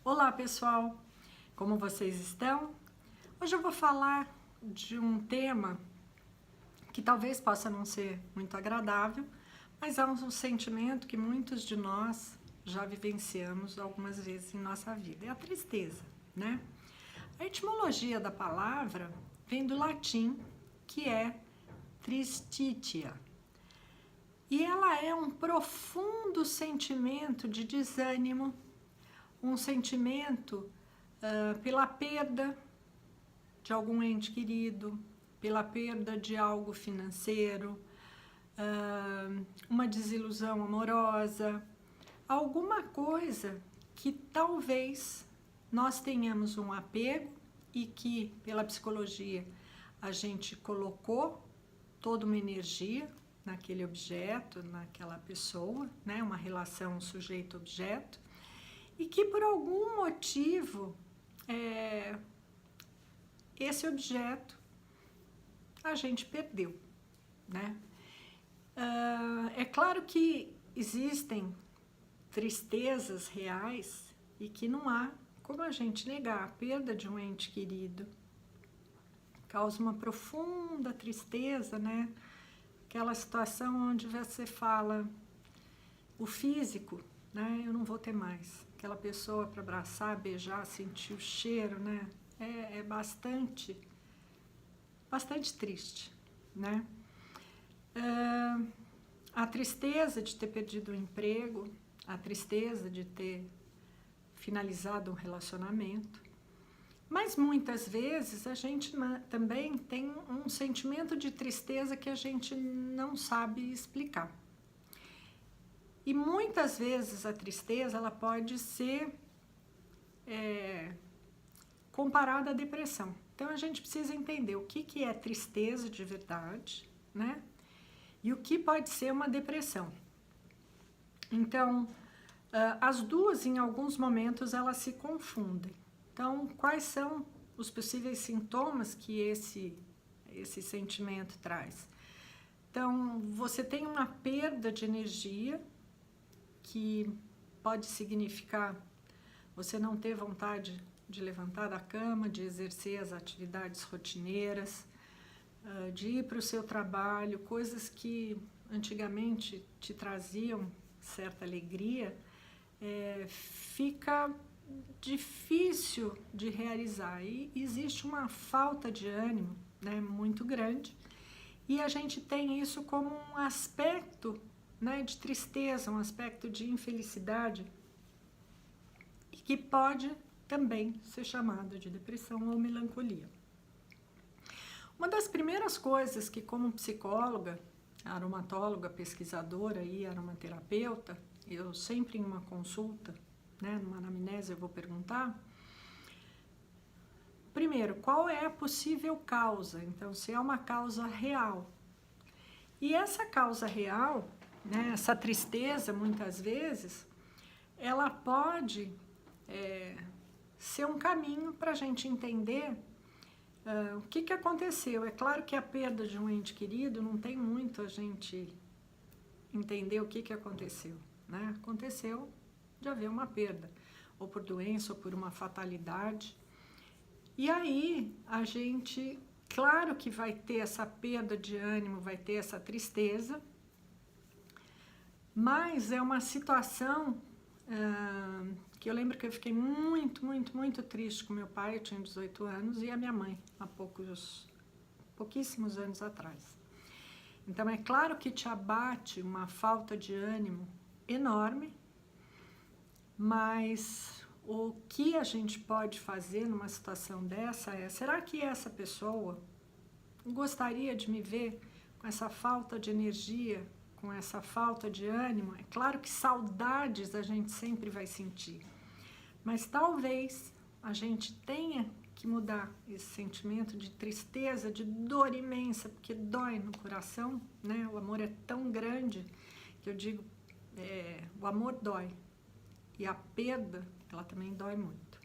Olá pessoal, como vocês estão? Hoje eu vou falar de um tema que talvez possa não ser muito agradável, mas é um sentimento que muitos de nós já vivenciamos algumas vezes em nossa vida, é a tristeza, né? A etimologia da palavra vem do latim, que é tristitia, e ela é um profundo sentimento de desânimo, um sentimento pela perda de algum ente querido, pela perda de algo financeiro, uma desilusão amorosa, alguma coisa que talvez nós tenhamos um apego e que pela psicologia a gente colocou toda uma energia naquele objeto, naquela pessoa, né? Uma relação sujeito-objeto, e que por algum motivo esse objeto a gente perdeu, né? É claro que existem tristezas reais e que não há como a gente negar. A perda de um ente querido causa uma profunda tristeza, né? Aquela situação onde você fala, o físico, né? Eu não vou ter mais. Aquela pessoa para abraçar, beijar, sentir o cheiro, né? É bastante triste, né? A tristeza de ter perdido o emprego, a tristeza de ter finalizado um relacionamento, mas muitas vezes a gente também tem um sentimento de tristeza que a gente não sabe explicar. E muitas vezes a tristeza ela pode ser comparada à depressão. Então a gente precisa entender o que é tristeza de verdade, né? E o que pode ser uma depressão. Então, as duas em alguns momentos elas se confundem. Então, quais são os possíveis sintomas que esse sentimento traz? Então, você tem uma perda de energia, que pode significar você não ter vontade de levantar da cama, de exercer as atividades rotineiras, de ir para o seu trabalho, coisas que antigamente te traziam certa alegria, fica difícil de realizar e existe uma falta de ânimo, né, muito grande, e a gente tem isso como um aspecto, né, de tristeza, um aspecto de infelicidade e que pode também ser chamado de depressão ou melancolia. Uma das primeiras coisas que, como psicóloga, aromatóloga, pesquisadora e aromaterapeuta, eu sempre em uma consulta, né, numa anamnese eu vou perguntar, primeiro, qual é a possível causa? Então, se é uma causa real. E essa causa real, né, essa tristeza, muitas vezes, ela pode ser um caminho para a gente entender o que aconteceu. É claro que a perda de um ente querido não tem muito a gente entender o que aconteceu, né? Aconteceu de haver uma perda, ou por doença, ou por uma fatalidade. E aí, a gente, claro que vai ter essa perda de ânimo, vai ter essa tristeza, mas é uma situação que eu lembro que eu fiquei muito triste com meu pai. Eu tinha 18 anos, e a minha mãe, há pouquíssimos anos atrás. Então, é claro que te abate uma falta de ânimo enorme, mas o que a gente pode fazer numa situação dessa será que essa pessoa gostaria de me ver com essa falta de energia, com essa falta de ânimo? É claro que saudades a gente sempre vai sentir, mas talvez a gente tenha que mudar esse sentimento de tristeza, de dor imensa, porque dói no coração, né? O amor é tão grande que eu digo, o amor dói, e a perda, ela também dói muito.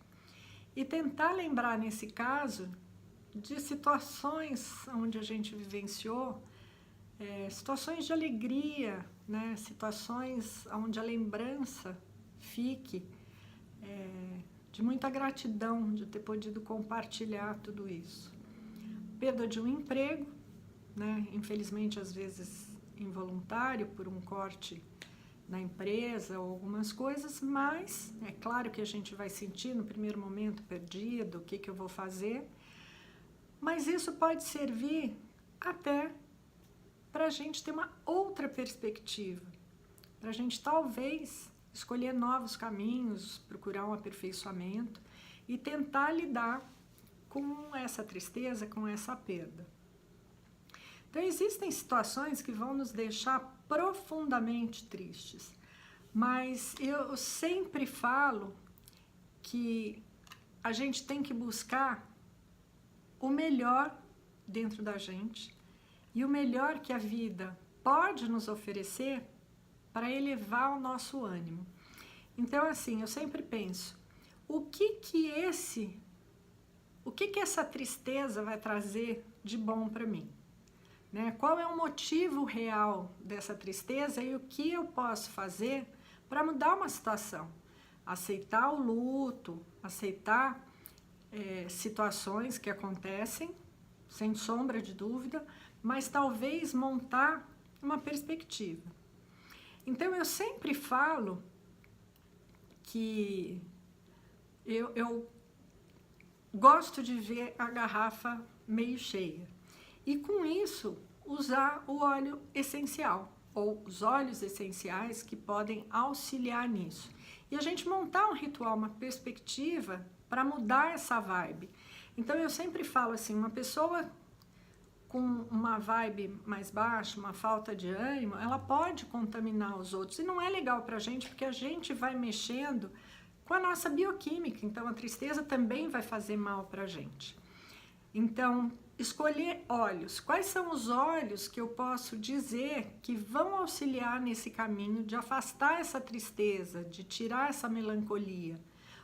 E tentar lembrar, nesse caso, de situações onde a gente vivenciou, situações de alegria, né? Situações onde a lembrança fique de muita gratidão de ter podido compartilhar tudo isso. Perda de um emprego, né? Infelizmente, às vezes involuntário, por um corte na empresa ou algumas coisas, mas é claro que a gente vai sentir no primeiro momento perdido, o que que eu vou fazer, mas isso pode servir até para a gente ter uma outra perspectiva, para a gente talvez escolher novos caminhos, procurar um aperfeiçoamento e tentar lidar com essa tristeza, com essa perda. Então, existem situações que vão nos deixar profundamente tristes, mas eu sempre falo que a gente tem que buscar o melhor dentro da gente e o melhor que a vida pode nos oferecer para elevar o nosso ânimo. Então, assim, eu sempre penso, o que essa tristeza vai trazer de bom para mim? Né? Qual é o motivo real dessa tristeza e o que eu posso fazer para mudar uma situação? Aceitar o luto, aceitar situações que acontecem, sem sombra de dúvida, mas talvez montar uma perspectiva. Então, eu sempre falo que eu gosto de ver a garrafa meio cheia. E com isso, usar o óleo essencial, ou os óleos essenciais que podem auxiliar nisso. E a gente montar um ritual, uma perspectiva para mudar essa vibe. Então eu sempre falo assim, uma pessoa com uma vibe mais baixa, uma falta de ânimo, ela pode contaminar os outros. E não é legal para a gente, porque a gente vai mexendo com a nossa bioquímica. Então a tristeza também vai fazer mal para a gente. Então, escolher óleos. Quais são os óleos que eu posso dizer que vão auxiliar nesse caminho de afastar essa tristeza, de tirar essa melancolia,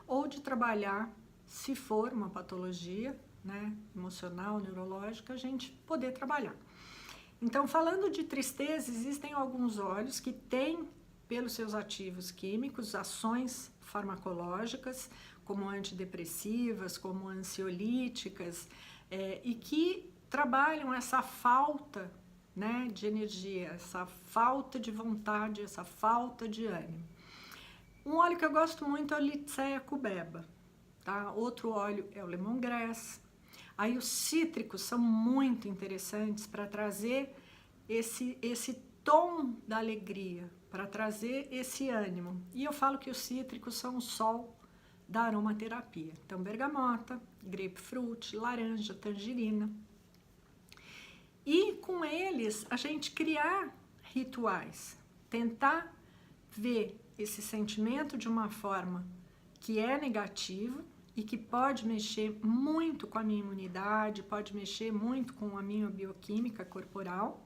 ou de trabalhar, se for uma patologia, né, emocional, neurológica, a gente poder trabalhar. Então, falando de tristeza, existem alguns óleos que têm, pelos seus ativos químicos, ações farmacológicas, como antidepressivas, como ansiolíticas, e que trabalham essa falta, né, de energia, essa falta de vontade, essa falta de ânimo. Um óleo que eu gosto muito é o Lycia cubeba, tá? Outro óleo é o lemongrass. Aí os cítricos são muito interessantes para trazer esse tom da alegria, para trazer esse ânimo. E eu falo que os cítricos são o sol da aromaterapia. Então, bergamota, grapefruit, laranja, tangerina. E com eles, a gente criar rituais, tentar ver esse sentimento de uma forma que é negativo e que pode mexer muito com a minha imunidade, pode mexer muito com a minha bioquímica corporal,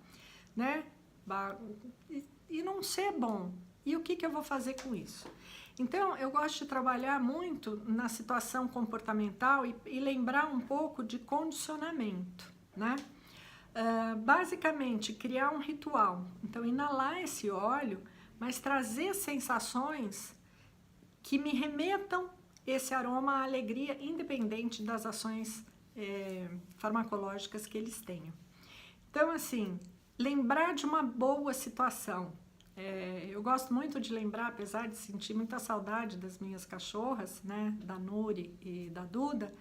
né? E não ser bom. E o que eu vou fazer com isso? Então, eu gosto de trabalhar muito na situação comportamental e lembrar um pouco de condicionamento, né? Basicamente, criar um ritual. Então, inalar esse óleo, mas trazer sensações que me remetam esse aroma à alegria, independente das ações farmacológicas que eles tenham. Então, assim, lembrar de uma boa situação. Eu gosto muito de lembrar, apesar de sentir muita saudade das minhas cachorras, né, da Nuri e da Duda,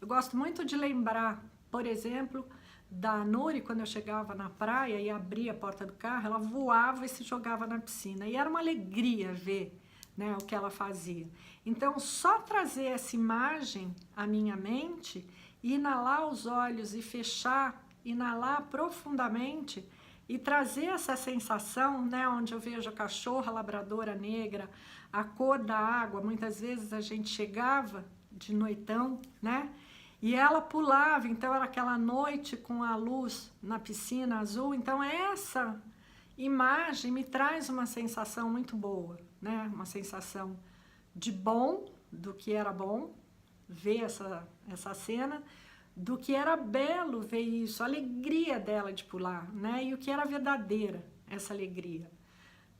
eu gosto muito de lembrar, por exemplo, da Nuri, quando eu chegava na praia e abria a porta do carro, ela voava e se jogava na piscina. E era uma alegria ver, né, o que ela fazia. Então, só trazer essa imagem à minha mente, inalar os olhos e fechar, inalar profundamente e trazer essa sensação, né, onde eu vejo a cachorra labradora negra, a cor da água. Muitas vezes a gente chegava de noitão, né, e ela pulava, então era aquela noite com a luz na piscina azul. Então essa imagem me traz uma sensação muito boa, né, uma sensação de bom, do que era bom, ver essa cena, do que era belo ver isso, a alegria dela de pular, né? E o que era verdadeira, essa alegria.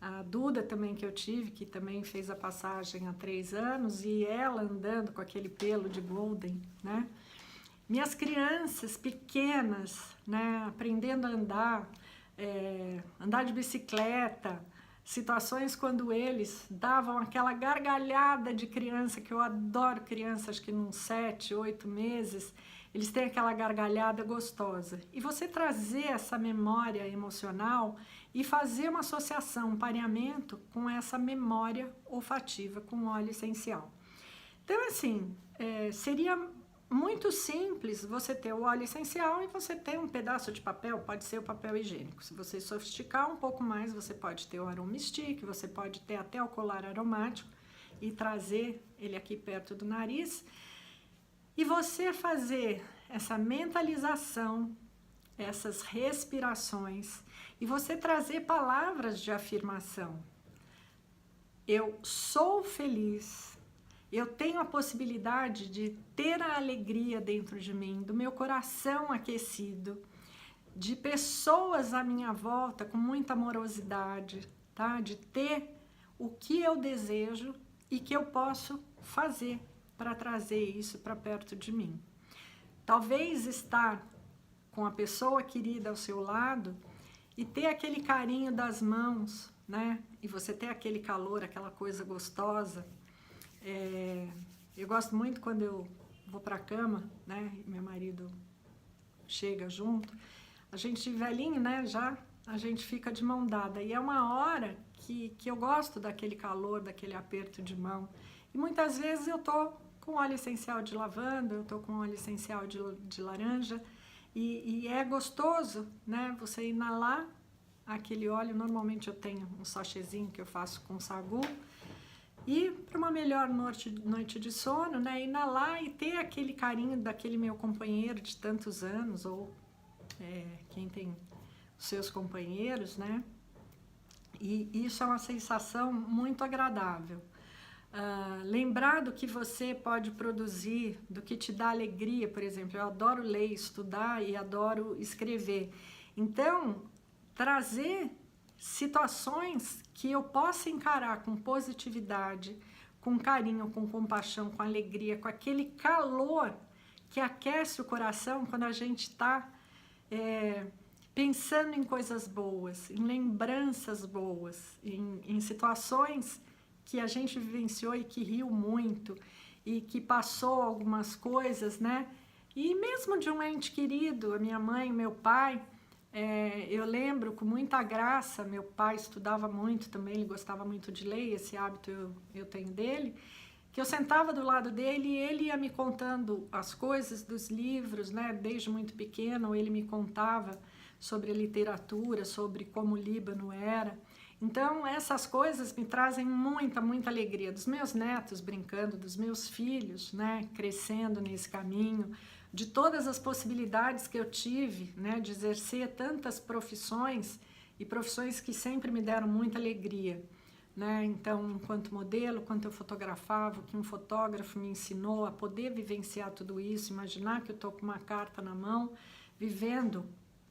a Duda também que eu tive, que também fez a passagem há 3 anos, e ela andando com aquele pelo de golden, né? Minhas crianças pequenas, né, aprendendo a andar, andar de bicicleta, situações quando eles davam aquela gargalhada de criança, que eu adoro crianças que nos 7, 8 meses, eles têm aquela gargalhada gostosa. E você trazer essa memória emocional e fazer uma associação, um pareamento com essa memória olfativa, com o óleo essencial. Então, assim, seria muito simples você ter o óleo essencial e você ter um pedaço de papel, pode ser o papel higiênico. Se você sofisticar um pouco mais, você pode ter o aroma stick, você pode ter até o colar aromático e trazer ele aqui perto do nariz. E você fazer essa mentalização, essas respirações, e você trazer palavras de afirmação. Eu sou feliz, eu tenho a possibilidade de ter a alegria dentro de mim, do meu coração aquecido, de pessoas à minha volta com muita amorosidade, tá? De ter o que eu desejo e que eu posso fazer para trazer isso para perto de mim. Talvez estar com a pessoa querida ao seu lado e ter aquele carinho das mãos, né? E você ter aquele calor, aquela coisa gostosa. Eu gosto muito quando eu vou para a cama, né? E meu marido chega junto. A gente velhinho, né? Já a gente fica de mão dada. E é uma hora que eu gosto daquele calor, daquele aperto de mão. E muitas vezes eu tô com óleo essencial de lavanda, eu tô com óleo essencial de laranja. E é gostoso, né? Você inalar aquele óleo. Normalmente eu tenho um sachêzinho que eu faço com sagu. E para uma melhor noite de sono, né? Inalar e ter aquele carinho daquele meu companheiro de tantos anos, ou quem tem os seus companheiros, né? E isso é uma sensação muito agradável. Lembrar do que você pode produzir, do que te dá alegria, por exemplo. Eu adoro ler, estudar e adoro escrever. Então, trazer situações que eu possa encarar com positividade, com carinho, com compaixão, com alegria, com aquele calor que aquece o coração quando a gente está pensando em coisas boas, em lembranças boas, em situações que a gente vivenciou e que riu muito e que passou algumas coisas, né? E mesmo de um ente querido, a minha mãe, meu pai, eu lembro com muita graça, meu pai estudava muito também, ele gostava muito de ler, esse hábito eu tenho dele, que eu sentava do lado dele e ele ia me contando as coisas dos livros, né? Desde muito pequeno ele me contava sobre a literatura, sobre como o Líbano era. Então, essas coisas me trazem muita, muita alegria. Dos meus netos brincando, dos meus filhos, né, crescendo nesse caminho, de todas as possibilidades que eu tive, né, de exercer tantas profissões e profissões que sempre me deram muita alegria, né? Então, enquanto modelo, quando eu fotografava, que um fotógrafo me ensinou a poder vivenciar tudo isso, imaginar que eu estou com uma carta na mão, vivendo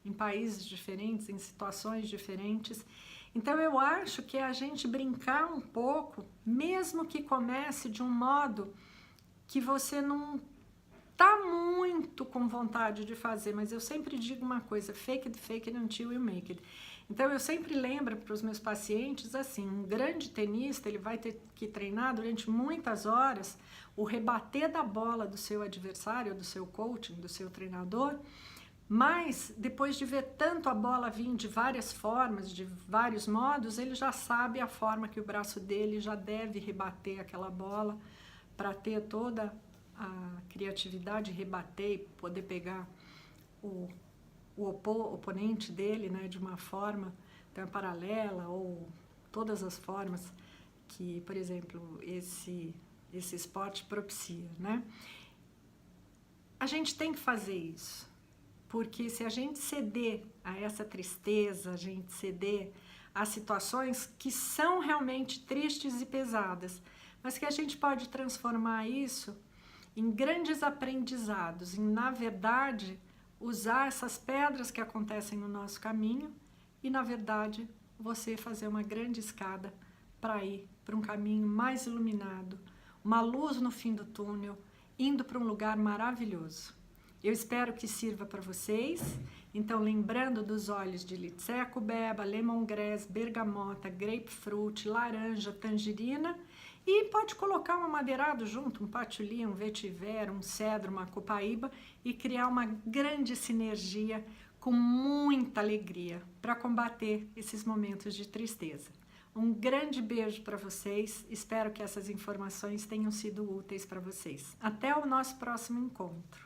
em países diferentes, em situações diferentes. Então, eu acho que é a gente brincar um pouco, mesmo que comece de um modo que você não tá muito com vontade de fazer, mas eu sempre digo uma coisa, fake it until you make it. Então, eu sempre lembro para os meus pacientes, assim, um grande tenista, ele vai ter que treinar durante muitas horas o rebater da bola do seu adversário, do seu coaching, do seu treinador, mas depois de ver tanto a bola vir de várias formas, de vários modos, ele já sabe a forma que o braço dele já deve rebater aquela bola para ter toda a criatividade, rebater e poder pegar o oponente dele, né, de uma forma então, paralela ou todas as formas que, por exemplo, esse esporte propicia, né? A gente tem que fazer isso. Porque se a gente ceder a essa tristeza, a gente ceder a situações que são realmente tristes e pesadas, mas que a gente pode transformar isso em grandes aprendizados, em, na verdade, usar essas pedras que acontecem no nosso caminho e, na verdade, você fazer uma grande escada para ir para um caminho mais iluminado, uma luz no fim do túnel, indo para um lugar maravilhoso. Eu espero que sirva para vocês. Então, lembrando dos óleos de Litsea cubeba, lemongrass, bergamota, grapefruit, laranja, tangerina, e pode colocar um amadeirado junto, um patchouli, um vetiver, um cedro, uma copaíba, e criar uma grande sinergia com muita alegria para combater esses momentos de tristeza. Um grande beijo para vocês, espero que essas informações tenham sido úteis para vocês. Até o nosso próximo encontro.